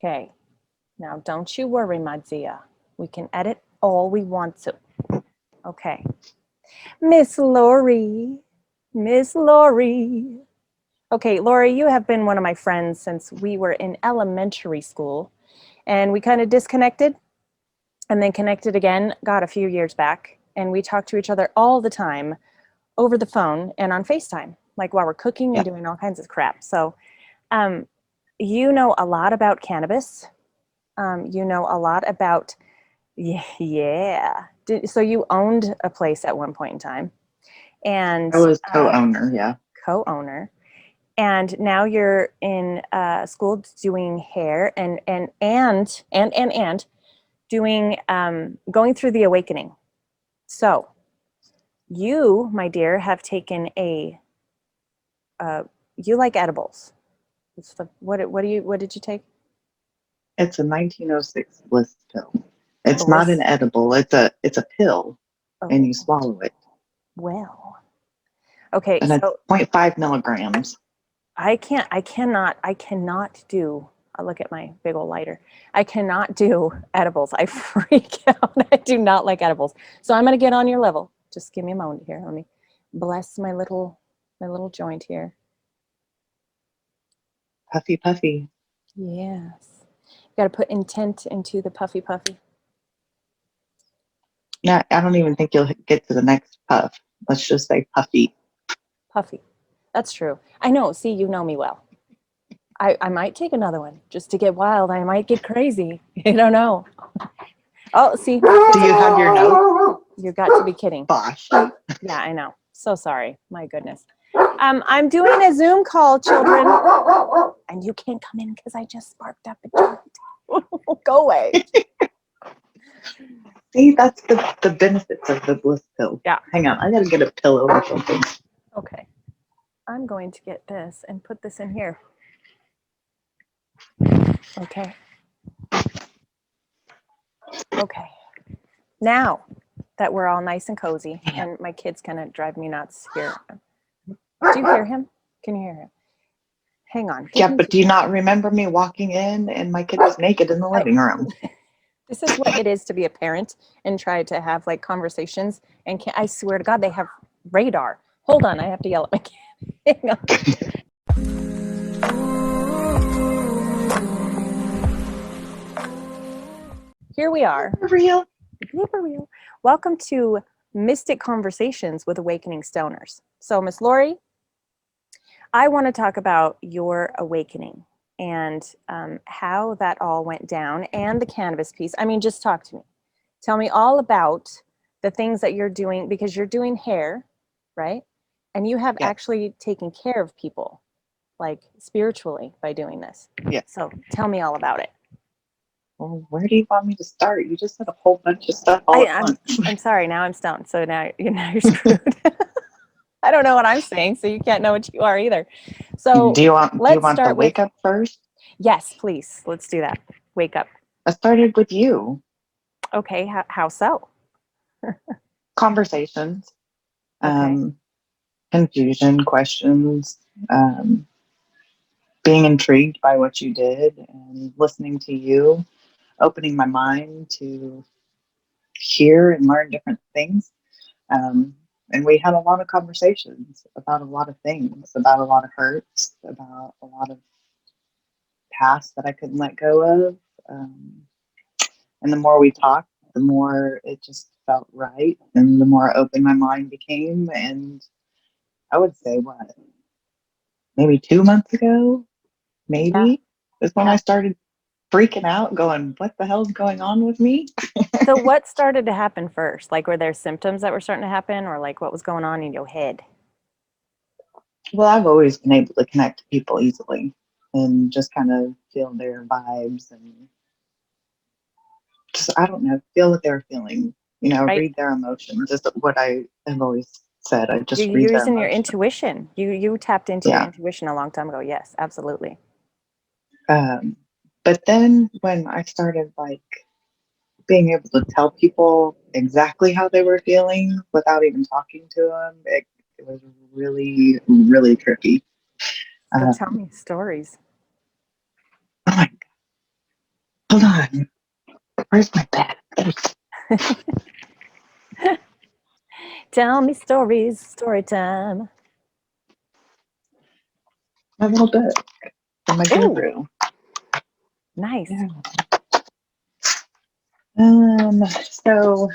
Okay. Now, don't you worry, my dear. We can edit all we want to. Okay. Miss Lori. Miss Lori. Okay, Lori, you have been one of my friends since we were in elementary school, and we kind of disconnected and then connected again, a few years back, and we talk to each other all the time over the phone and on FaceTime, like while we're cooking and doing all kinds of crap. So you know a lot about cannabis. You know a lot about, yeah. So you owned a place at one point in time. And I was co-owner, yeah. Co-owner. And now you're in school doing hair and doing, going through the awakening. So you, my dear, have taken you like edibles. What did you take? It's a 1906 bliss pill. It's not an edible. It's a pill, and you swallow it. Well, okay. And So it's 0.5 milligrams. I cannot do. I'll look at my big old lighter. I cannot do edibles. I freak out. I do not like edibles. So I'm gonna get on your level. Just give me a moment here. Let me bless my little joint here. Puffy, puffy. Yes. Got to put intent into the puffy, puffy. Yeah, I don't even think you'll get to the next puff. Let's just say puffy. Puffy. That's true. I know. See, you know me well. I might take another one just to get wild. I might get crazy. I don't know. Oh, see. Do you have your note? You got to be kidding. Bosh. Yeah, I know. So sorry. My goodness. I'm doing a Zoom call, children. And you can't come in because I just sparked up a joint. Go away. See, that's the benefits of the bliss pill. Yeah. Hang on. I got to get a pillow or something. Okay. I'm going to get this and put this in here. Okay. Okay. Now that we're all nice and cozy, and my kids kind of drive me nuts here. Do you hear him? Can you hear him? Hang on. Yeah, but do you not remember me walking in and my kid was naked in the living room? This is what it is to be a parent and try to have like conversations. And I swear to God, they have radar. Hold on. I have to yell at my kid. Hang on. Here we are. Real. Welcome to Mystic Conversations with Awakening Stoners. So, Miss Lori, I want to talk about your awakening and how that all went down and the cannabis piece. I mean, just talk to me. Tell me all about the things that you're doing, because you're doing hair, right? And you have actually taken care of people, like spiritually, by doing this. Yeah. So tell me all about it. Well, where do you want me to start? You just said a whole bunch of stuff all at once. I'm sorry. Now I'm stoned. So now you're screwed. I don't know what I'm saying, so you can't know what you are either. So do you want the wake up first? Yes, please. Let's do that. Wake up. I started with you. Okay. How so? Conversations, confusion, questions, being intrigued by what you did and listening to you, opening my mind to hear and learn different things. And we had a lot of conversations about a lot of things, about a lot of hurts, about a lot of past that I couldn't let go of. And the more we talked, the more it just felt right. And the more open my mind became. And I would say, maybe 2 months ago, is when I started freaking out, going, what the hell's going on with me? So what started to happen first? Like, were there symptoms that were starting to happen, or like what was going on in your head? Well, I've always been able to connect to people easily and just kind of feel their vibes and just, I don't know, feel what they're feeling, read their emotions is what I have always said. I just You're using your intuition. You tapped into your intuition a long time ago. Yes, absolutely. But then when I started being able to tell people exactly how they were feeling without even talking to them, it was really, really tricky. So tell me stories. Oh my God. Hold on. Where's my bag? Tell me stories, story time. My little book from my Ooh, guru. nice. Yeah. So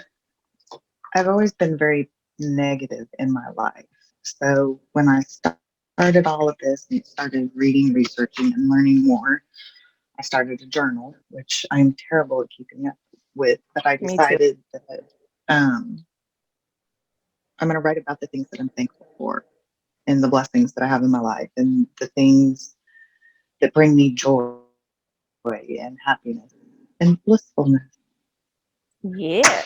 I've always been very negative in my life. So when I started all of this and started reading, researching, and learning more, I started a journal, which I'm terrible at keeping up with. But I Me too. decided that um, I'm going to write about the things that I'm thankful for and the blessings that I have in my life and the things that bring me joy and happiness and blissfulness. Yeah.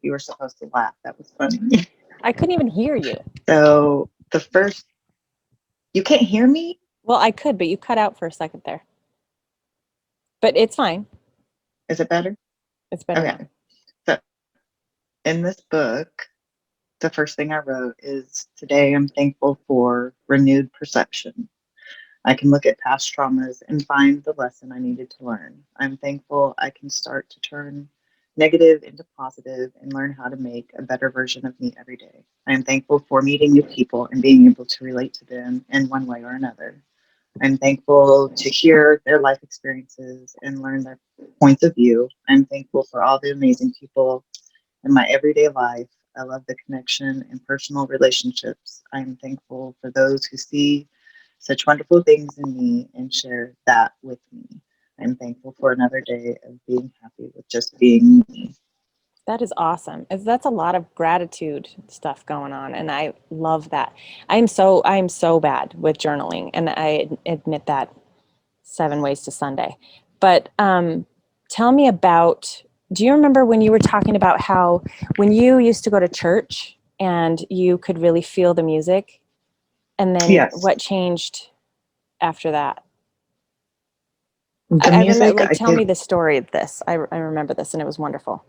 You were supposed to laugh. That was funny. I couldn't even hear you. So the first, you can't hear me? Well, I could, but you cut out for a second there. But it's fine. Is it better? It's better now. Okay. So in this book, the first thing I wrote is today I'm thankful for renewed perception. I can look at past traumas and find the lesson I needed to learn. I'm thankful I can start to turn negative into positive and learn how to make a better version of me every day. I am thankful for meeting new people and being able to relate to them in one way or another. I'm thankful to hear their life experiences and learn their points of view. I'm thankful for all the amazing people in my everyday life. I love the connection and personal relationships. I'm thankful for those who see such wonderful things in me and share that with me. I'm thankful for another day of being happy with just being me. That is awesome. That's a lot of gratitude stuff going on, and I love that. I am so bad with journaling, and I admit that 7 ways to Sunday. But tell me about, do you remember when you were talking about how when you used to go to church and you could really feel the music, and then Yes, what changed after that? the I remember, music like, I tell me could the story of this. I remember this, and it was wonderful.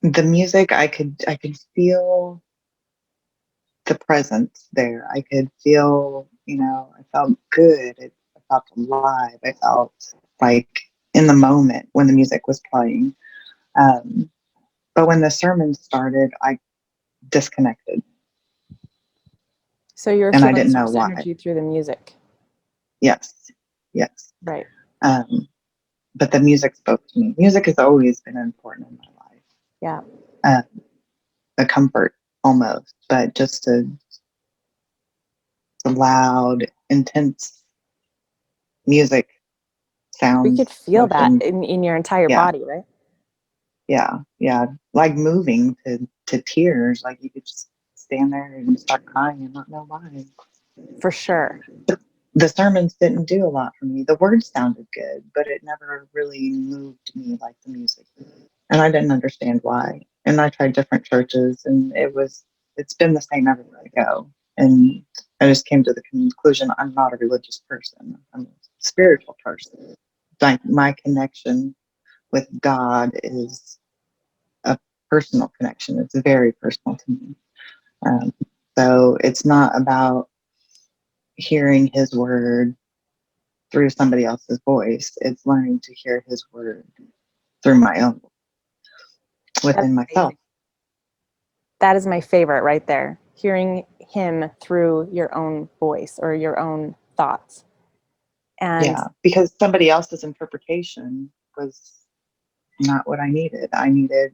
I could feel the presence there. I could feel, I felt good. I felt alive. I felt like in the moment when the music was playing. Um, but when the sermon started, I disconnected So you're and I feeling didn't know source why. energy through the music. Yes, yes. Right. Um, but the music spoke to me. Music has always been important in my life, Yeah. a comfort almost, but just a loud, intense music We could sounds feel of that them. in your entire Yeah, body, right? yeah, like moving to tears. Like you could just stand there and start crying and not know why. For sure. The sermons didn't do a lot for me. The words sounded good, but it never really moved me like the music. And I didn't understand why. And I tried different churches, and it's been the same everywhere I go. And I just came to the conclusion I'm not a religious person. I'm a spiritual person. Like my connection with God is a personal connection. It's very personal to me. Um, so it's not about hearing His word through somebody else's voice. It's learning to hear His word through my own, That's within myself. amazing. That is my favorite right there. Hearing him through your own voice or your own thoughts. And Yeah, because somebody else's interpretation was not what I needed. I needed,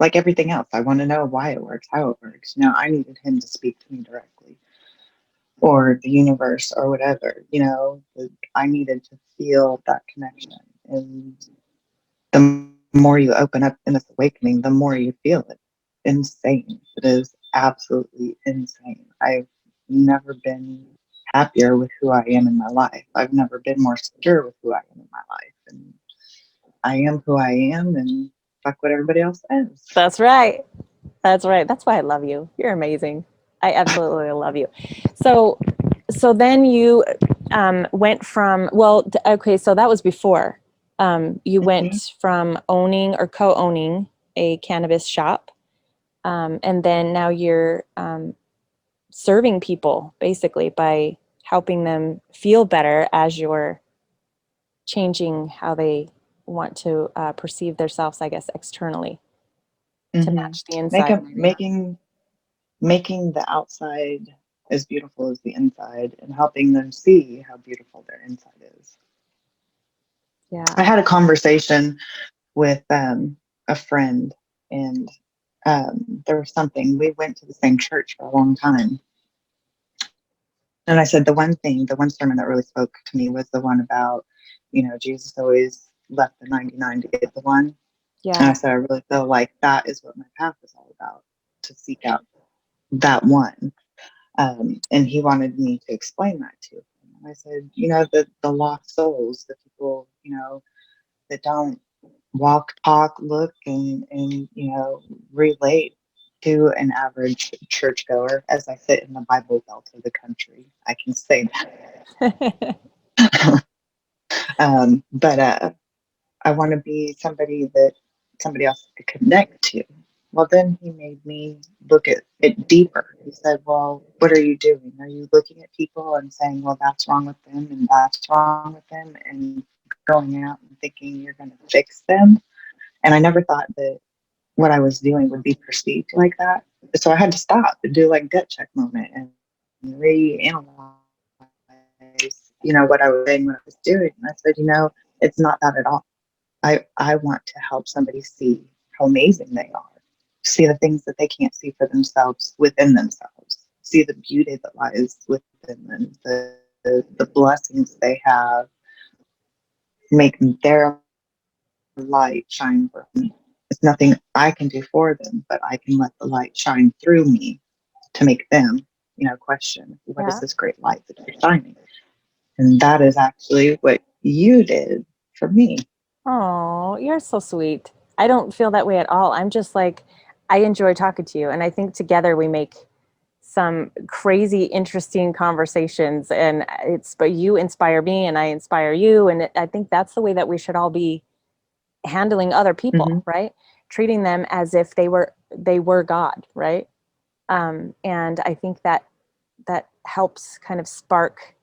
like everything else, I want to know why it works, how it works. I needed him to speak to me directly, or the universe, or whatever. I needed to feel that connection. And the more you open up in this awakening, the more you feel it. Insane. It is absolutely insane. I've never been happier with who I am in my life. I've never been more secure with who I am in my life. And I am who I am, and fuck what everybody else says. that's right. That's right. That's why I love you. You're amazing. I absolutely love you. So, so then you went from, well, okay, so that was before. You Mm-hmm. went from owning or co-owning a cannabis shop, and then now you're serving people basically by helping them feel better as you're changing how they want to perceive themselves, I guess, externally to Mm-hmm. match the inside, maybe. Making the outside as beautiful as the inside, and helping them see how beautiful their inside is. Yeah. I had a conversation with a friend, and there was something. We went to the same church for a long time, and I said the one sermon that really spoke to me was the one about, Jesus always left the 99 to get the one. And I Yeah. said, I really feel like that is what my path is all about, to seek out that one. And he wanted me to explain that to him. And I said, the lost souls, the people, that don't walk, talk, look, and relate to an average churchgoer. As I sit in the Bible Belt of the country, I can say that. But I want to be somebody that somebody else could connect to. Well, then he made me look at it deeper. He said, well, what are you doing? Are you looking at people and saying, well, that's wrong with them and that's wrong with them, and going out and thinking you're going to fix them? And I never thought that what I was doing would be perceived like that. So I had to stop and do like gut check moment and reanalyze, what I was saying, what I was doing. And I said, it's not that at all. I want to help somebody see how amazing they are, see the things that they can't see for themselves within themselves, see the beauty that lies within them, the blessings they have, make their light shine for them. It's nothing I can do for them, but I can let the light shine through me to make them, question, what is Yeah. this great light that you're shining? And that is actually what you did for me. Oh, you're so sweet. I don't feel that way at all. I'm just like, I enjoy talking to you. And I think together we make some crazy, interesting conversations. And but you inspire me and I inspire you. And I think that's the way that we should all be handling other Mm-hmm. people, right? Treating them as if they were God, right? And I think that helps kind of spark,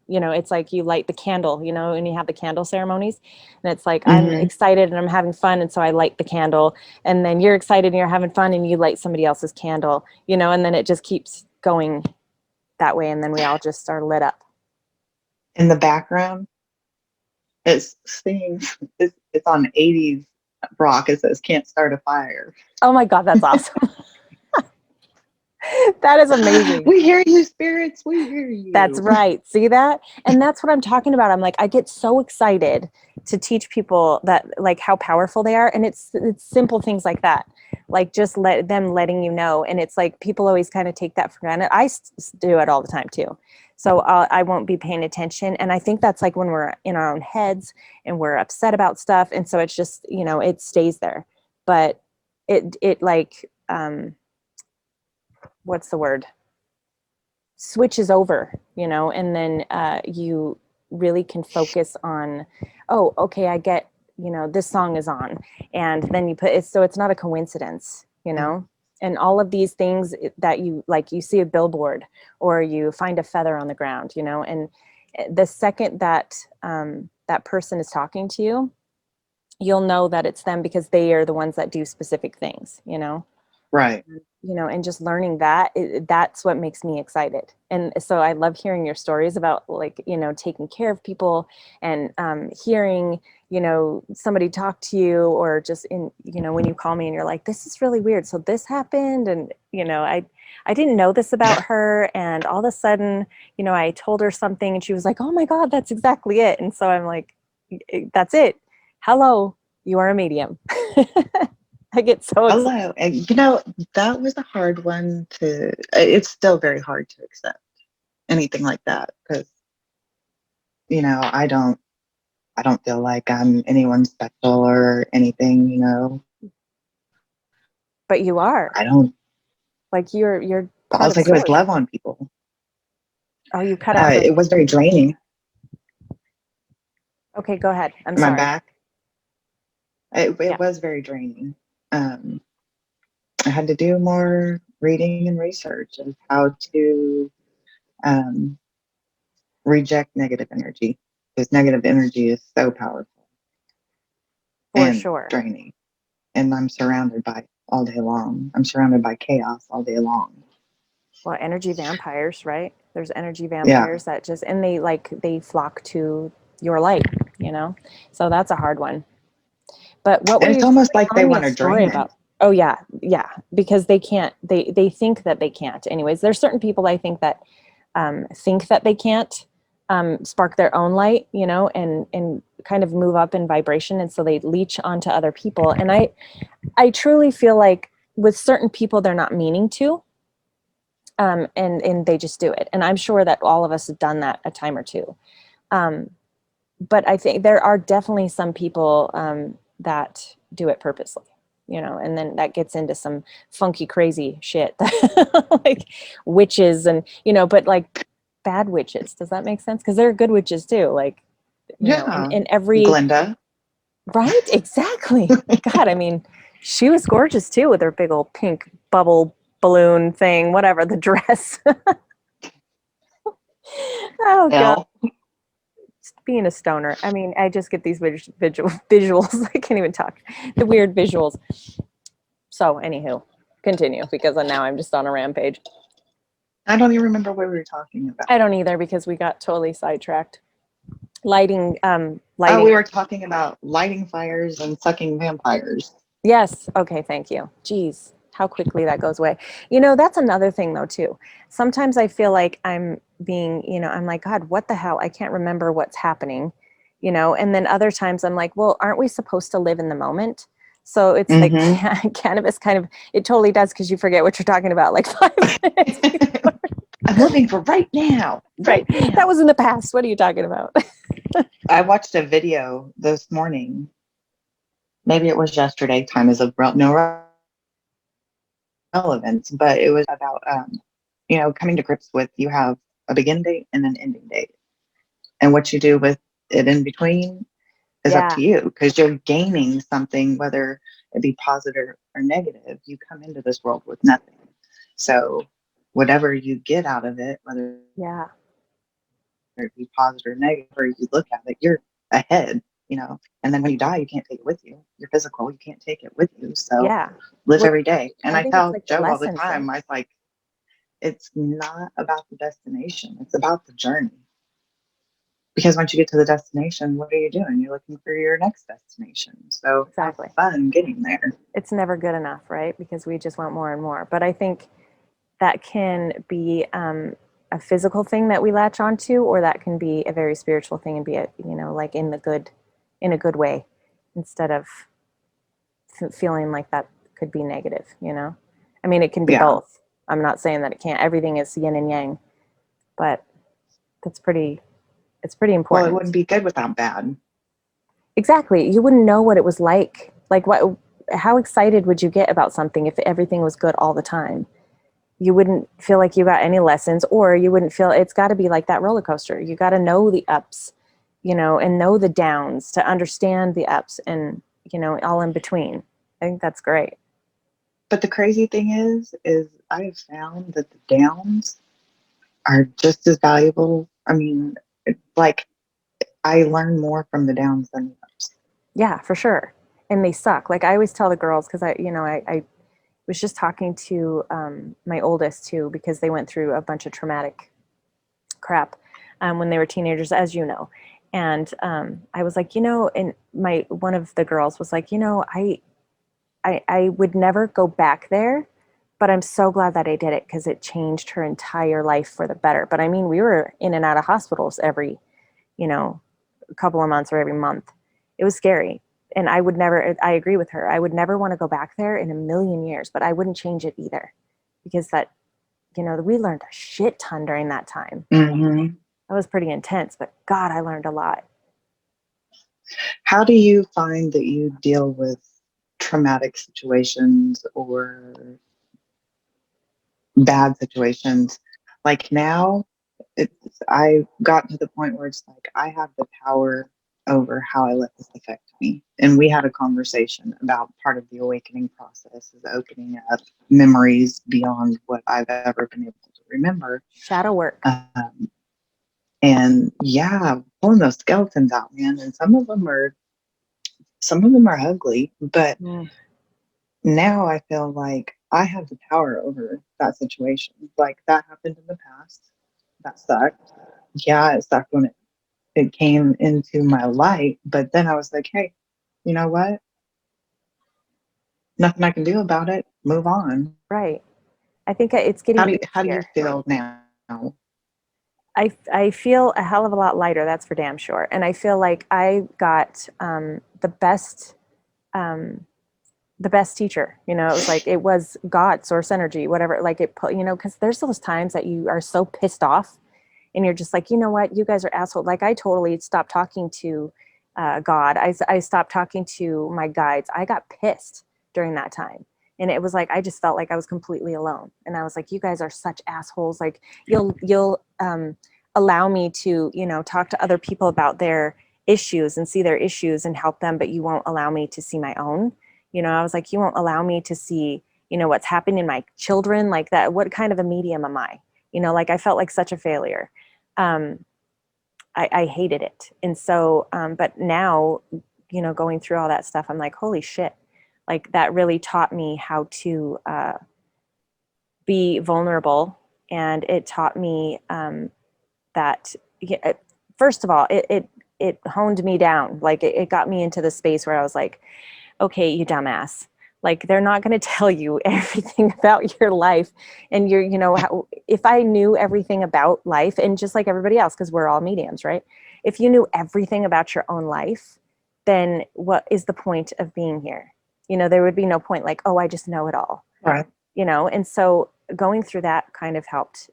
it's like you light the candle, and you have the candle ceremonies, and it's like I'm Mm-hmm. excited and I'm having fun, and so I light the candle, and then you're excited and you're having fun and you light somebody else's candle, and then it just keeps going that way, and then we all just are lit up. In the background, it's singing. It's on 80s rock. It says "Can't Start a Fire." Oh my God, that's awesome. That is amazing. We hear you, spirits. We hear That's you. right. See that? And that's what I'm talking about. I'm like, I get so excited to teach people that, like, how powerful they are. And it's simple things like that. Like just letting you know. And it's like people always kind of take that for granted. I do it all the time too. So I won't be paying attention. And I think that's like when we're in our own heads and we're upset about stuff. And so it's just, it stays there. But it like, what's the word? Switches over, and then you really can focus on, oh, okay, I get, this song is on, and then you put it, so it's not a coincidence, and all of these things that you like, you see a billboard or you find a feather on the ground, and the second that that person is talking to you, you'll know that it's them because they are the ones that do specific things, Right. and just learning that, that's what makes me excited. And so I love hearing your stories about, like, taking care of people, and hearing, somebody talk to you, or just when you call me and you're like, this is really weird. So this happened. And, I didn't know this about her. And all of a sudden, I told her something and she was like, oh my God, that's exactly it. And so I'm like, that's it. Hello, you are a medium. I get so excited. Hello. And that was a hard one to. It's still very hard to accept anything like that, because I don't feel like I'm anyone special or anything. But you are. I don't. Like you're All part of I do is source. love on people. Oh, you cut out for a It was very draining. Okay, go ahead. I'm Am I sorry. back? It Yeah. was very draining. Um, I had to do more reading and research of how to um, reject negative energy. Because negative energy is so powerful For and sure. draining. And I'm surrounded by it all day long. I'm surrounded by chaos all day long. Well, energy vampires, right? There's energy Yeah. vampires that just, and they flock to your light, you know? So that's a hard one. But what were And it's you almost like they telling me a want to story drain it. about? Oh yeah, yeah. Because they can't. They think that they can't. Anyways, there's certain people I think that they can't spark their own light, you know, and kind of move up in vibration, and so they leech onto other people. And I truly feel like with certain people they're not meaning to, and they just do it. And I'm sure that all of us have done that a time or two. Um, but I think there are definitely some people that do it purposely, you know, and then that gets into some funky, crazy shit, like witches and, you know, but like bad witches. Does that make sense? Because there are good witches too, like, you know, Yeah. in every, Glenda. right? Exactly. God, I mean, she was gorgeous too with her big old pink bubble balloon thing, whatever, the dress. Oh, God. Elle. Being a stoner. I mean, I just get these visuals. I can't even talk. The weird visuals. So, anywho, continue because now I'm just on a rampage. I don't even remember what we were talking about. I don't either because we got totally sidetracked. Lighting, Oh, lighting. we were talking about lighting fires and sucking vampires. Yes. Okay. Thank you. Jeez, how quickly that goes away. You know, that's another thing though, too. Sometimes I feel like I'm being, you know, I'm like, God, what the hell? I can't remember what's happening, you know? And then other times I'm like, well, aren't we supposed to live in the moment? So it's like Mm-hmm. cannabis kind of, it totally does because you forget what you're talking about like 5 minutes before. I'm living for right now. Right. Right now. That was in the past. What are you talking about? I watched a video this morning. Maybe it was yesterday. Time is of no relevance, but it was about, coming to grips with you have a begin date and an ending date. And what you do with it in between is up Yeah. to you because you're gaining something, whether it be positive or negative. You come into this world with nothing. So whatever you get out of it, whether Yeah. it be positive or negative, or you look at it, you're ahead, and then when you die, you can't take it with you. You're physical, you can't take it with you. So Yeah. live Well, every day. And I I think it's tell like the Joe all the lessons, right? time, I like, it's not about the destination, it's about the journey. Because once you get to the destination, what are you doing? You're looking for your next destination. So have Exactly. fun getting there. It's never good enough, right? Because we just want more and more. But I think that can be a physical thing that we latch onto, or that can be a very spiritual thing and be a, you know, like in a good way, instead of feeling like that could be negative, you know? I mean, it can be Yeah. both. I'm not saying that it can't. Everything is yin and yang, but that's pretty, it's pretty Well, it important. wouldn't be good without bad. Exactly. You wouldn't know what it was like. Like how excited would you get about something if everything was good all the time? You wouldn't feel like you got any lessons, or you wouldn't feel, it's got to be like that roller coaster. You got to know the ups, you know, and know the downs to understand the ups and, you know, all in between. I think that's great. But the crazy thing is I have found that the downs are just as valuable. I mean, like I learn more from the downs than the ups. Yeah, for sure. And they suck. Like I always tell the girls, because I was just talking to my oldest too, because they went through a bunch of traumatic crap when they were teenagers, as you know. And I was like, you know, and one of the girls was like, you know, I would never go back there, but I'm so glad that I did it because it changed her entire life for the better. But I mean, we were in and out of hospitals every, you know, a couple of months or every month. It was scary. And I would never, I agree with her. I would never want to go back there in a million years, but I wouldn't change it either because that, you know, we learned a shit ton during that time. Mm-hmm. That was pretty intense, but God, I learned a lot. How do you find that you deal with traumatic situations or bad situations? Like now, I got to the point where it's like I have the power over how I let this affect me. And we had a conversation about part of the awakening process is opening up memories beyond what I've ever been able to remember. Shadow work. Um, And yeah, pulling those skeletons out, man. And some of them are ugly, but Mm. now I feel like I have the power over that situation. Like that happened in the past. That sucked. Yeah, it sucked when it came into my light. But then I was like, hey, you know what? Nothing I can do about it. Move on. Right. I think it's getting How do you easier. feel now? I feel a hell of a lot lighter, that's for damn sure. And I feel like I got um, the best teacher. You know, it was like, it was God, source energy, whatever. Like it put, you know, because there's those times that you are so pissed off and you're just like, you know what, you guys are assholes. Like I totally stopped talking to God. I stopped talking to my guides. I got pissed during that time. And it was like, I just felt like I was completely alone. And I was like, you guys are such assholes. Like you'll allow me to, you know, talk to other people about their issues and see their issues and help them, but you won't allow me to see my own. You know, I was like, you won't allow me to see, you know, what's happening in my children, like that. What kind of a medium am I? You know, like I felt like such a failure. Um, I hated it. And so, but now, you know, going through all that stuff, I'm like, holy shit. Like that really taught me how to be vulnerable. And it taught me that, yeah, first of all, it honed me down. Like it got me into the space where I was like, okay, you dumbass. Like they're not going to tell you everything about your life. And you're, you know, if I knew everything about life and just like everybody else, because we're all mediums, right? If you knew everything about your own life, then what is the point of being here? You know, there would be no point like, oh, I just know it all, Right. you know? And so going through that kind of helped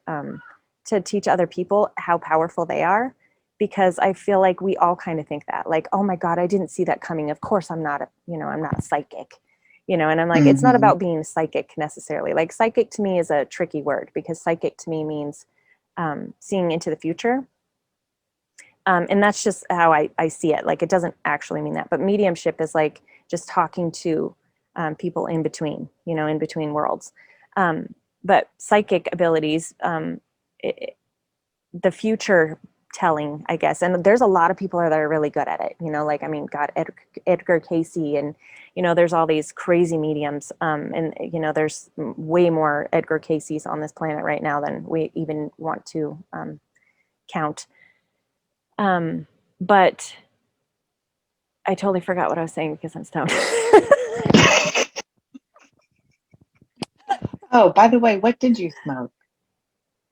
to teach other people how powerful they are, because I feel like we all kind of think that like, oh my God, I didn't see that coming. Of course I'm not I'm not a psychic, you know? And I'm like, it's not Mm-hmm. about being psychic necessarily. Like psychic to me is a tricky word because psychic to me means seeing into the future. And that's just how I see it. Like it doesn't actually mean that, but mediumship is like just talking to people in between, you know, in between worlds. But psychic abilities, it, the future telling, I guess. And there's a lot of people that are really good at it, you know, like, I mean, God, Edgar Casey, and, you know, there's all these crazy mediums. And, you know, there's way more Edgar Caseys on this planet right now than we even want to count. But I totally forgot what I was saying because I'm stoned. Oh, by the way, what did you smoke?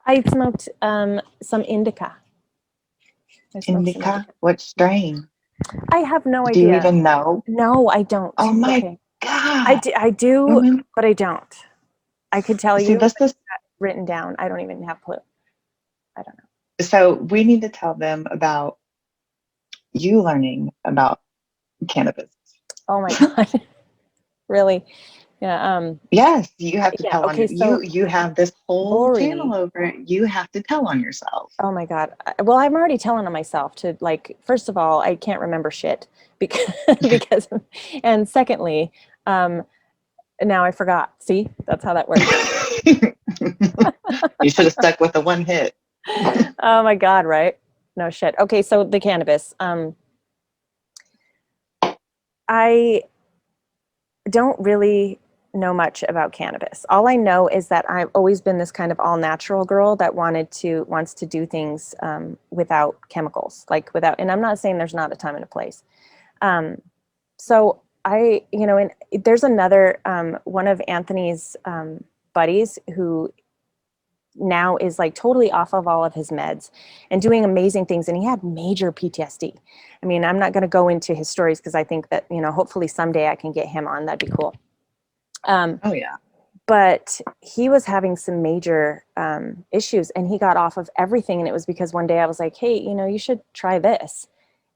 I smoked some indica. I smoked some Indica? indica. What strain? I have no Do you idea. even know? No, I don't. Oh my Okay. God. I do, Women. but I don't. I could tell See, you, this but is it's not written down. I don't even have a clue. I don't know. so we need to tell them about you learning about cannabis. Oh my God. Really? Yeah. Yes, you have to Yeah. tell on Okay. your So you have this whole channel Lori, over it. You have to tell on yourself. oh my God. Well, I'm already telling on myself to like, first of all, I can't remember shit because, because, and secondly, um, now I forgot. See, that's how that works. You should have stuck with the one hit. Oh my God. Right. No shit. Okay. So the cannabis, I don't really know much about cannabis. All I know is that I've always been this kind of all natural girl that wants to do things without chemicals, like without. And I'm not saying there's not a time and a place. Um, so I, you know, and there's another one of Anthony's buddies who now is like totally off of all of his meds and doing amazing things, and he had major PTSD. I mean, I'm not going to go into his stories because I think that, you know, hopefully someday I can get him on. That'd be cool. Oh yeah. But he was having some major issues and he got off of everything. And it was because one day I was like, hey, you know, you should try this.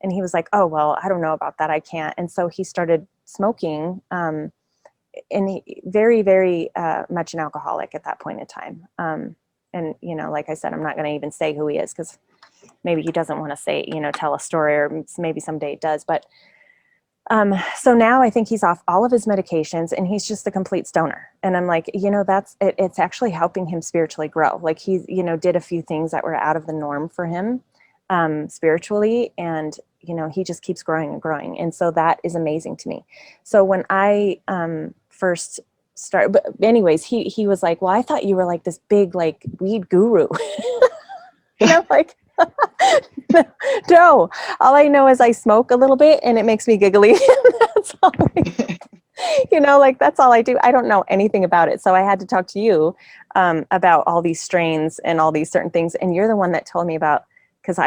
And he was like, oh, well, I don't know about that. I can't. And so he started smoking, and he, very, very much an alcoholic at that point in time. And, you know, like I said, I'm not going to even say who he is because maybe he doesn't want to say, you know, tell a story, or maybe someday it does. But so now I think he's off all of his medications and he's just a complete stoner. And I'm like, you know, that's it, it's actually helping him spiritually grow. Like he, you know, did a few things that were out of the norm for him. spiritually, and he just keeps growing and growing, and so that is amazing to me. So when I first started, but anyways, he was like, well, I thought you were like this big like weed guru. And I'm like, no, all I know is I smoke a little bit and it makes me giggly. That's all like that's all I do. I don't know anything about it. So I had to talk to you about all these strains and all these certain things. And you're the one that told me about, because I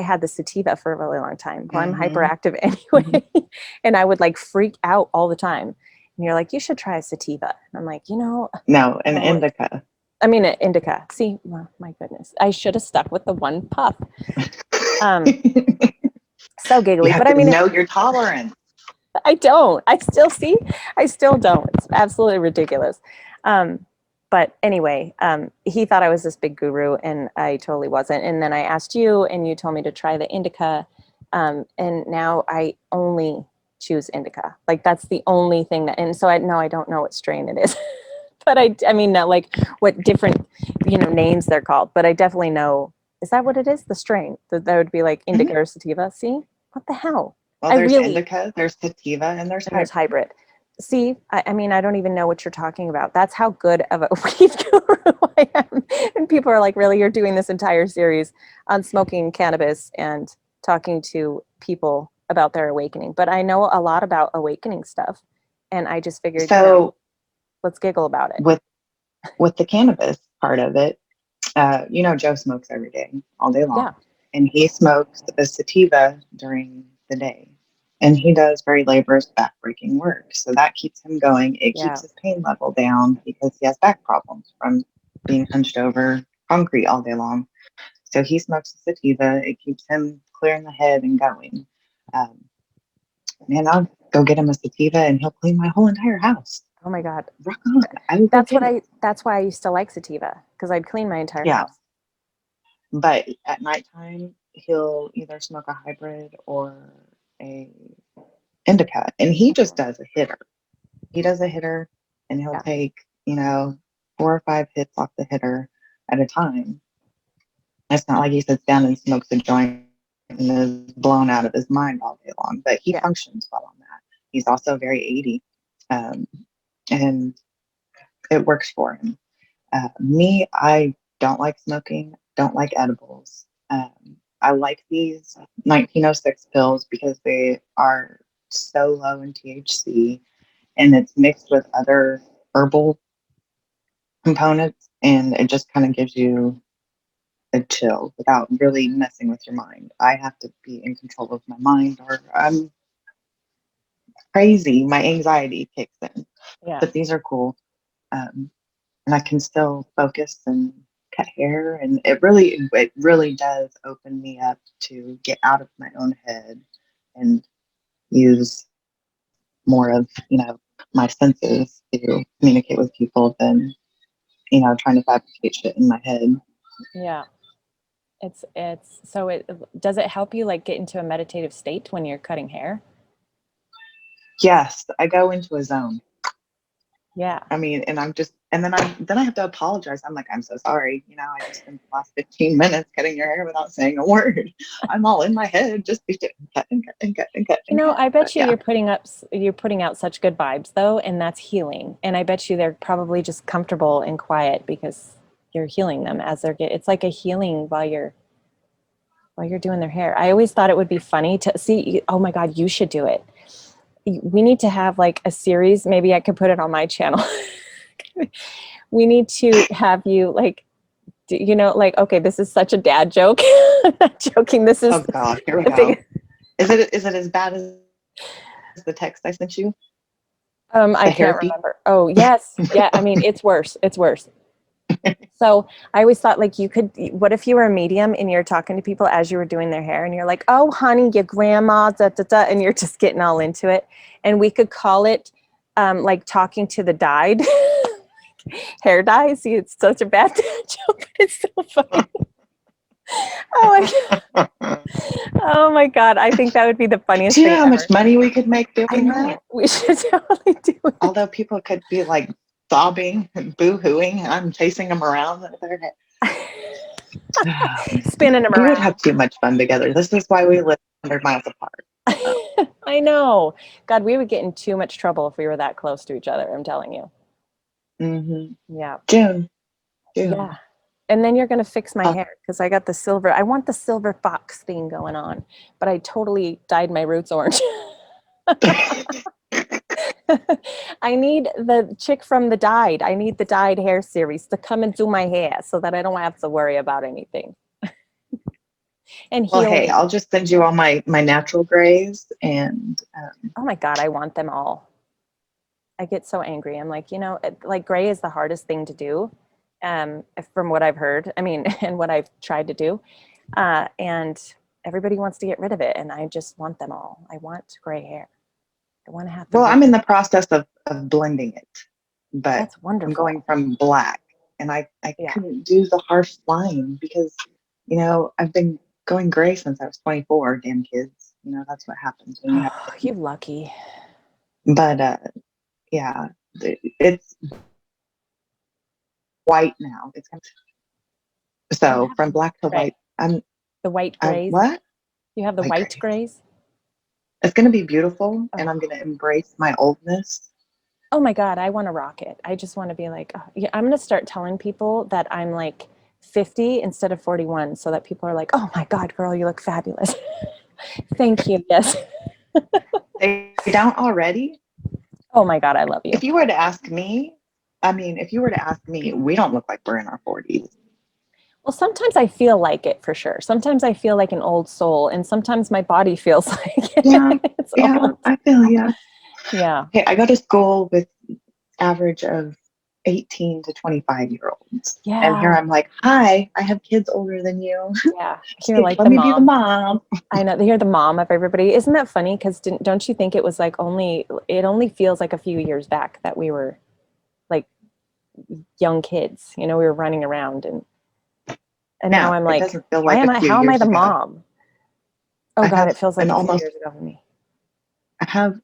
had the sativa for a really long time. Well, I'm hyperactive anyway. And I would like freak out all the time. And you're like, you should try a sativa. And I'm like, no, an indica. I mean, an indica. See, well, my goodness, I should have stuck with the one puff. So giggly, you have but I mean, know your tolerance. I don't. I still don't. It's absolutely ridiculous. But anyway, he thought I was this big guru, and I totally wasn't. And then I asked you, and you told me to try the indica, and now I only choose indica. Like that's the only thing that. And so I don't know what strain it is, but I mean, not like what different names they're called. But I definitely know. Is that what it is? The strain that would be like indica or sativa. See, what the hell? Well, there's indica, there's sativa, and there's hybrid. See, I mean, I don't even know what you're talking about. That's how good of a weed guru I am. And people are like, really, you're doing this entire series on smoking cannabis and talking to people about their awakening. But I know a lot about awakening stuff. And I just figured, let's giggle about it. With the cannabis part of it, Joe smokes every day, all day long. Yeah. And he smokes a sativa during the day. And he does very laborious back-breaking work. So that keeps him going. It keeps his pain level down because he has back problems from being hunched over concrete all day long. So he smokes a sativa. It keeps him clear in the head and going. And I'll go get him a sativa and he'll clean my whole entire house. Oh my God. Rock on. That's why I used to like sativa, because I'd clean my entire house. But at nighttime, he'll either smoke a hybrid or a indica, and he just does a hitter. He does a hitter, and he'll take 4 or 5 hits off the hitter at a time. It's not like he sits down and smokes a joint and is blown out of his mind all day long, but he functions well on that. He's also very 80, and it works for him. Me, I don't like smoking, don't like edibles. I like these 1906 pills because they are so low in THC, and it's mixed with other herbal components, and it just kind of gives you a chill without really messing with your mind. I have to be in control of my mind or I'm crazy. My anxiety kicks in. Yeah. But these are cool. And I can still focus and cut hair, and it really does open me up to get out of my own head and use more of my senses to communicate with people than trying to fabricate shit in my head. Yeah. It's so does it help you like get into a meditative state when you're cutting hair? Yes, I go into a zone. Yeah. I mean, and then I have to apologize. I'm like, I'm so sorry. I just spent the last 15 minutes cutting your hair without saying a word. I'm all in my head, just cut and cut and cut and cut. I bet you're putting out such good vibes though, and that's healing. And I bet you they're probably just comfortable and quiet because you're healing them as it's like a healing while you're doing their hair. I always thought it would be funny to see. Oh my God, you should do it. We need to have like a series. Maybe I could put it on my channel. We need to have you like, okay, this is such a dad joke. I'm not joking. This is. Oh God, here we go. Is it as bad as the text I sent you? I can't remember. Oh yes, yeah. I mean, it's worse. It's worse. So I always thought like what if you were a medium and you're talking to people as you were doing their hair and you're like, oh honey, your grandma, da, da, da, and you're just getting all into it. And we could call it like talking to the dyed hair dye. See, it's such a bad joke, but it's so funny. Oh my God. I think that would be the funniest thing. Do you know how much money we could make doing that? We should totally do it. Although people could be like sobbing and boo-hooing, and I'm chasing them around with their head. Spinning them We would around. have too much fun together. This is why we live 100 miles apart. So. I know. God, we would get in too much trouble if we were that close to each other. I'm telling you. Yeah. June. Yeah. And then you're going to fix my hair because I got the silver. I want the silver fox thing going on, but I totally dyed my roots orange. I need the chick from the dyed. I need the dyed hair series to come and do my hair so that I don't have to worry about anything. And Well, heal hey, me. I'll just send you all my natural grays and Oh my God, I want them all. I get so angry. I'm like, like gray is the hardest thing to do, from what I've heard. I mean, and what I've tried to do. And everybody wants to get rid of it. And I just want them all. I want gray hair. I want to have to. well, I'm in the process of blending it, but That's wonderful. I'm going from black, and I couldn't do the harsh line because, I've been going gray since I was 24. Damn kids, that's what happens when you have kids. You lucky. But yeah, it's white now. It's so from black to white. I'm the white grays. What? You have the white grays? It's going to be beautiful, and I'm going to embrace my oldness. Oh my God, I want to rock it. I just want to be like, I'm going to start telling people that I'm like 50 instead of 41 so that people are like, oh my God, girl, you look fabulous. Thank you. Yes. They don't already? Oh my God, I love you. If you were to ask me, we don't look like we're in our 40s. Well, sometimes I feel like it for sure. Sometimes I feel like an old soul, and sometimes my body feels like it's old. I feel you. Yeah. Hey, I go to school with average of 18 to 25-year-olds. Yeah. And here I'm like, hi, I have kids older than you. Yeah. You're like let me be the mom. I know. You're the mom of everybody. Isn't that funny? Because don't you think it was like it only feels like a few years back that we were like young kids, we were running around and now I'm like, how am I the mom? Oh God, it feels like a few years ago for me. I have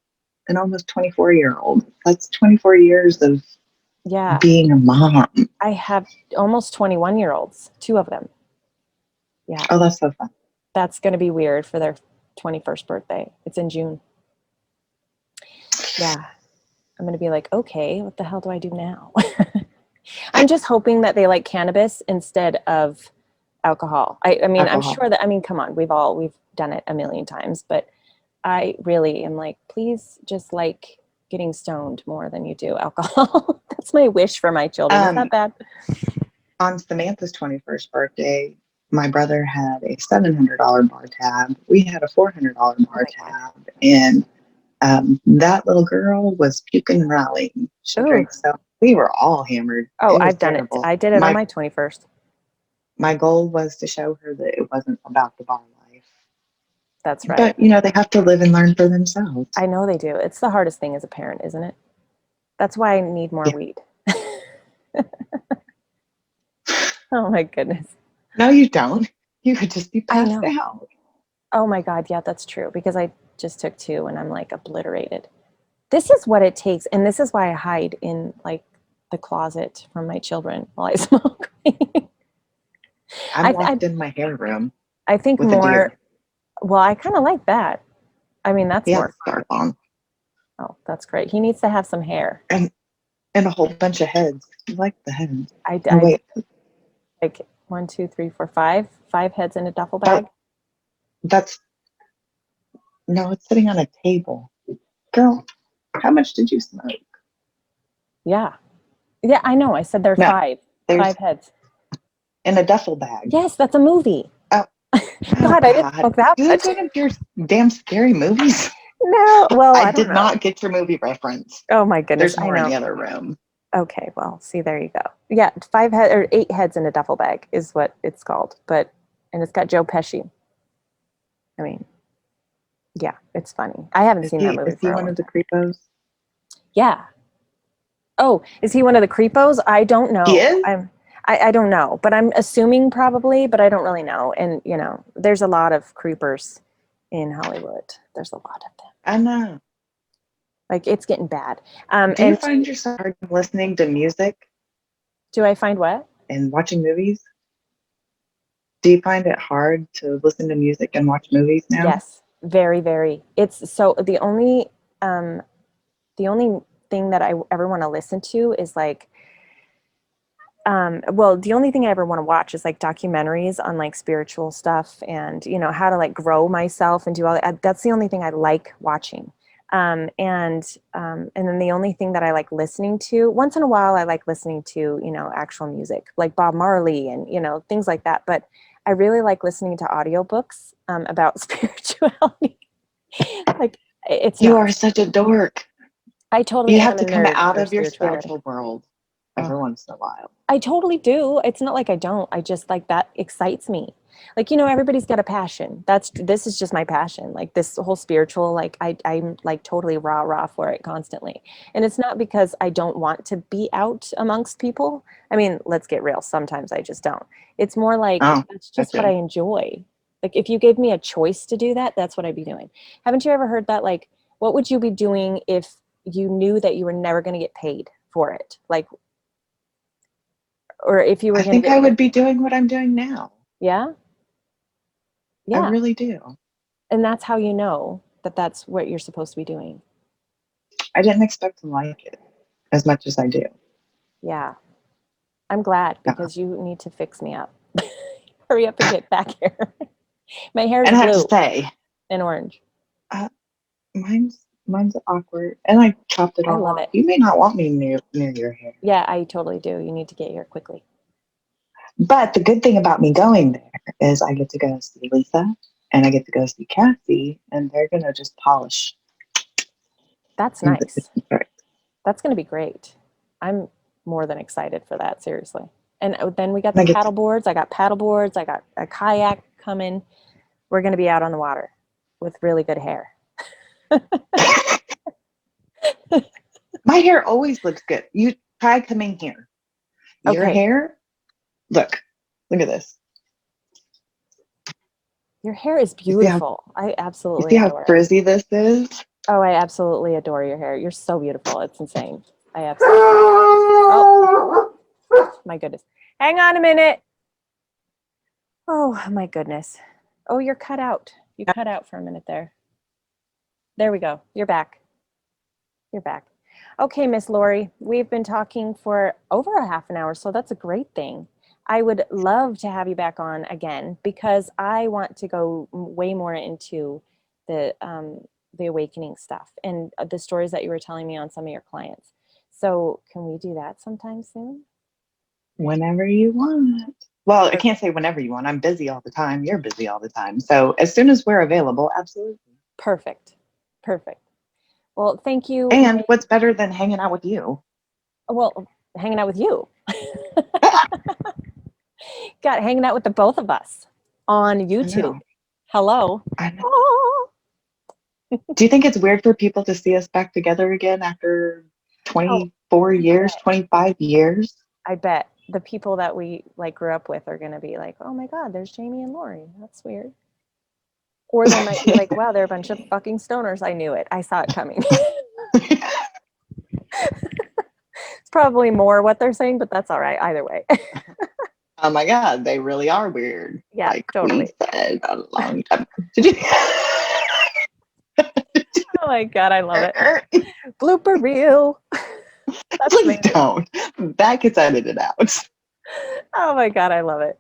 an almost 24-year-old. That's 24 years of being a mom. I have almost 21-year-olds, 2 of them. Yeah. Oh, that's so fun. That's going to be weird for their 21st birthday. It's in June. Yeah. I'm going to be like, okay, what the hell do I do now? I'm just hoping that they like cannabis instead of alcohol. I mean, I'm sure that, come on, we've done it a million times, but I really am like, please just like getting stoned more than you do alcohol. That's my wish for my children. Is that bad? On Samantha's 21st birthday, my brother had a $700 bar tab. We had a $400 bar tab. And that little girl was puking and rallying. She drank so we were all hammered. Oh, I've done it. I did it on my 21st. My goal was to show her that it wasn't about the bar life. That's right. But, they have to live and learn for themselves. I know they do. It's the hardest thing as a parent, isn't it? That's why I need more weed. Oh my goodness. No, you don't. You could just be passed out. Oh my God. Yeah, that's true. Because I just took 2 and I'm like obliterated. This is what it takes. And this is why I hide in like the closet from my children while I smoke. I'm locked in my hair room. I think more. Well, I kind of like that. I mean, that's more fun. Oh, that's great. He needs to have some hair. And a whole bunch of heads. You like the heads. Wait. Like 1, 2, 3, 4, 5. 5 heads in a duffel bag. No, it's sitting on a table. Girl, how much did you smoke? Yeah. Yeah, I know. I said there are 5 heads. In a duffel bag. Yes, that's a movie. Oh. God, I didn't smoke that much. Is this one of your damn scary movies? No, well, I did not get your movie reference. Oh my goodness, There's more in the other room. Okay, well, see, there you go. Yeah, 5 head or 8 heads in a duffel bag is what it's called, and it's got Joe Pesci. I mean, yeah, it's funny. I haven't seen that movie. Is he one of the creepos? Yeah. Oh, is he one of the creepos? I don't know. He is? I don't know, but I'm assuming probably, but I don't really know. And, there's a lot of creepers in Hollywood. There's a lot of them. I know. Like, it's getting bad. Do you find yourself listening to music? Do I find what? And watching movies? Do you find it hard to listen to music and watch movies now? Yes, very, very. It's so the only thing that I ever want to listen to is like well, the only thing I ever want to watch is like documentaries on like spiritual stuff and, you know, how to like grow myself and do all that. That's the only thing I like watching. And then the only thing that I like listening to once in a while, I like listening to, you know, actual music like Bob Marley and, you know, things like that. But I really like listening to audiobooks, about spirituality. Like it's You are nuts. such a dork. I totally You have am a to come nerd out for of your spirituality. spiritual world Oh. every once in a while. I totally do. It's not like I don't. I just like that excites me. Like, you know, everybody's got a passion. This is just my passion. Like this whole spiritual, like I'm like totally rah for it constantly. And it's not because I don't want to be out amongst people. I mean, let's get real. Sometimes I just don't. It's more like Oh, that's just what I gotcha. enjoy. Like if you gave me a choice to do that, that's what I'd be doing. Haven't you ever heard that? Like, what would you be doing if you knew that you were never going to get paid for it? Like, or if you were I going to think get I paid. would be doing what I'm doing now. Yeah. I Yeah. really do. And that's how you know that that's what you're supposed to be doing. I didn't expect to like it as much as I do. Yeah. I'm glad Yeah. because you need to fix me up. Hurry up and get back here. My hair's And I have to blue say, and orange. uh, mine's awkward, and I chopped it I all love off. it. You may not want me near your hair, Yeah, I totally do. You need to get here quickly. but the good thing about me going there is I get to go see Lisa, and I get to go see Cassie, and they're gonna just polish. That's And nice. That's going to be great. I'm more than excited for that, seriously. And then we got the I get paddle boards. I got paddle boards. I got a kayak coming. We're going to be out on the water with really good hair. my hair always looks good. You try coming here. Your Okay. hair, look at this. Your hair is You see how beautiful. I you absolutely see how adore it. frizzy this is? Oh, I absolutely adore your hair. You're so beautiful. It's insane. I absolutely. Oh, my goodness. Hang on a minute. Oh, my goodness. Oh, you're cut out. You cut out for a minute there. There we go. You're back. You're back. Okay, Miss Lori, we've been talking for over a half an hour, so that's a great thing. I would love to have you back on again because I want to go way more into the um, the awakening stuff and the stories that you were telling me on some of your clients. So, can we do that sometime soon? Whenever you want. Well, I can't Perfect. say whenever you want. I'm busy all the time. You're busy all the time. So as soon as we're available, absolutely. Perfect. Perfect. Well, thank you. And what's better than hanging out with you? Well, hanging out with you. Got hanging out with the both of us on I YouTube. know. Hello. I know. Oh, Do you think it's weird for people to see us back together again after oh, 24 I years, bet. 25 years? I bet the people that we like grew up with are going to be like, "Oh my God, there's Jamie and Lori. That's weird." Or they might be like, "Wow, they're a bunch of fucking stoners." I knew it. I saw it coming. It's probably more what they're saying, but that's all right. Either way. Oh my God, they really are weird. Yeah, Like we totally. said a long time. Did you? Oh my God, I love it. Blooper reel. That's Please amazing. don't. That gets edited out. Oh my God, I love it.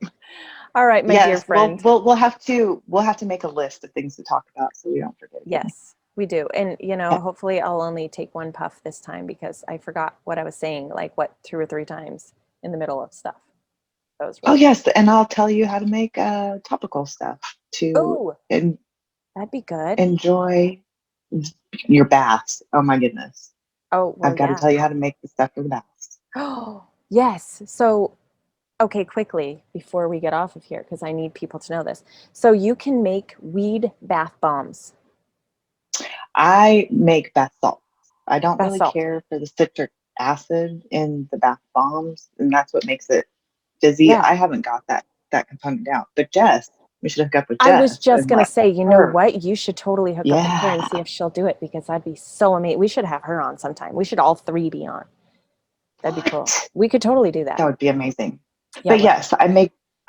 All right, my dear Yes, friend. we'll have to make a list of things to talk about so we don't forget again. Yes, we do. And, you Yeah. know, hopefully I'll only take one puff this time because I forgot what I was saying, like, what, two or three times in the middle of stuff. That was Oh really yes, and I'll tell you how to make topical stuff to Oh, that'd be good. enjoy your baths. Oh my goodness, Oh, well, I've got to yeah. tell you how to make the stuff for the baths. Oh, yes. So, okay, quickly before we get off of here, because I need people to know this. So you can make weed bath bombs. I make bath salts. I don't Bath really salt. care for the citric acid in the bath bombs, and that's what makes it fizzy. Yeah. I haven't got that component down, but Jess, we should hook up with I was Jess just and going to let say, you know her. what? You should totally hook up with her and see Yeah, if she'll do it because that'd be so amazing. We should have her on sometime. We should all three be on. That'd be cool. what? We could totally do that. That would be amazing. Yeah, But let's. yes,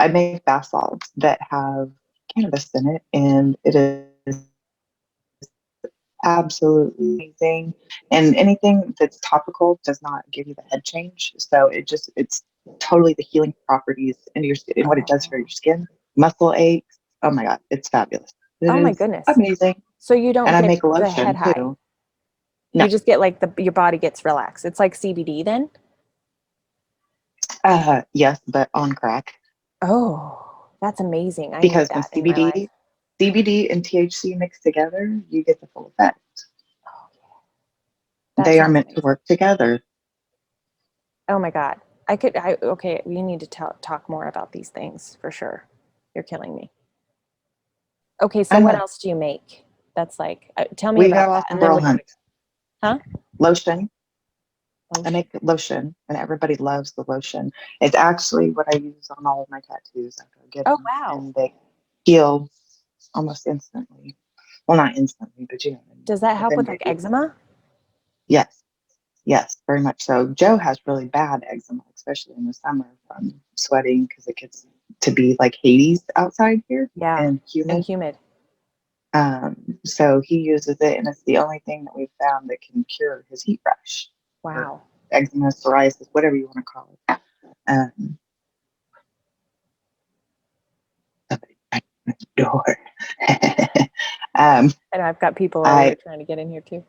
I make bath salts that have cannabis in it, and it is absolutely amazing. And anything that's topical does not give you the head change. So it's totally the healing properties into your skin and what it does for Oh. your skin, muscle aches. Oh my God, it's fabulous. It Oh my is goodness. amazing. So you And don't I get make a the head lotion high. too. No, You just get like your body gets relaxed. It's like CBD then? yes, but on crack. Oh, that's amazing. I need Because when that in my life. CBD and THC mix together, you get the full effect. Oh, yeah. That They are sounds meant to amazing. work together. Oh my God. Okay, we need to talk more about these things for sure. You're killing me. Okay, so I what know. else do you make? That's like, tell me We about go that. off And then Girl we gotta Hunt. go. Huh? Lotion. I Lotion. make lotion, and everybody loves the lotion. It's actually what I use on all of my tattoos after I get Oh, them, wow. and they heal almost instantly. Well, not instantly, but you know, Does that help within with like days. eczema? Yes, yes, very much so. Joe has really bad eczema, especially in the summer from sweating because it gets to be like Hades outside here Yeah. and And humid. humid. So he uses it, and it's the only thing that we've found that can cure his heat rash or Wow. eczema, psoriasis, whatever you want to call it. Um, Somebody knocked on the door. um, And I've got people over here I trying to get in here too.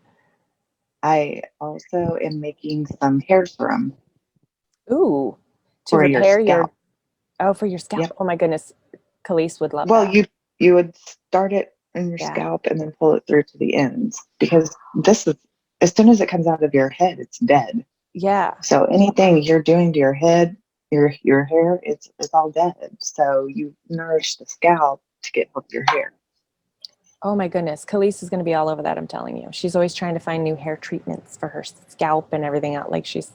I also am making some hair serum Ooh, to for your repair your, scalp. oh, for your scalp. Yep. Oh my goodness. Khalees would love Well, that. you would start it in your Yeah. scalp and then pull it through to the ends because this is as soon as it comes out of your head, it's dead. Yeah. So anything you're doing to your head, your hair, it's all dead. So you nourish the scalp to get with your hair. Oh my goodness. Khalees is going to be all over that. I'm telling you. She's always trying to find new hair treatments for her scalp and everything out. Like she's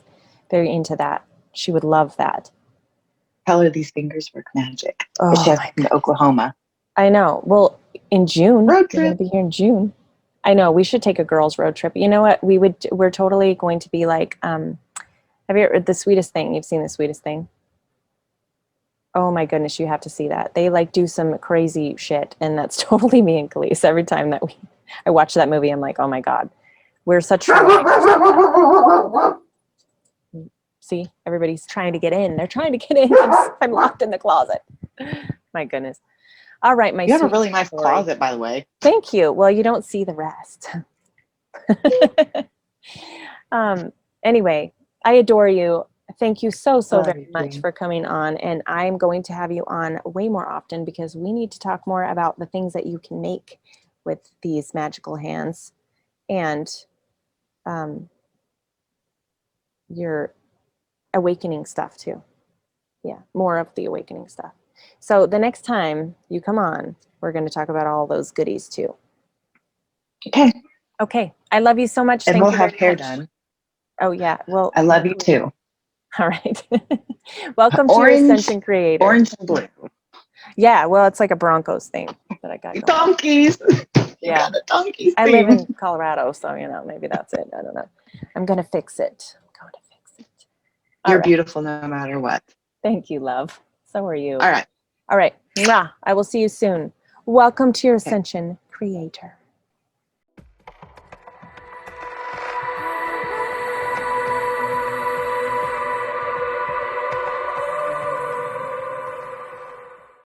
very into that. She would love that. Tell her these fingers work magic. But she Oh has my to come to goodness. Oklahoma. I know. Well, in June, Road we're going trip. to be here in June. I know. We should take a girls' road trip. You know what? We're totally going to be like, have you ever, the sweetest thing? You've seen the sweetest thing? Oh my goodness, you have to see that. They like do some crazy shit, and that's totally me and Khalees. Every time that I watch that movie, I'm like, oh my God, we're such troublemakers like that. See, everybody's trying to get in. They're trying to get in. I'm locked in the closet. My goodness. All right, my You have a sweet really nice Lori. closet, by the way. Thank you. Well, you don't see the rest. Anyway, I adore you. Thank you so Love very you, much Jean. for coming on. And I'm going to have you on way more often because we need to talk more about the things that you can make with these magical hands and um, your awakening stuff too. Yeah, more of the awakening stuff. So the next time you come on, we're going to talk about all those goodies too. Okay. Okay. I love you so much. And Thank we'll you have very hair much. done. Oh, yeah. Well, I love you too. all right. Welcome to your Orange, Ascension Creator. orange and blue. Yeah, well, it's like a Broncos thing that I got going on. Donkeys. You Yeah. got a donkeys I live theme. in Colorado, so, maybe that's it. I don't know. I'm going to fix it. I'm going to fix it. All You're right. beautiful no matter what. Thank you, love. So are you. All right. All right. Mwah. I will see you soon. Welcome to your Okay. Ascension Creator.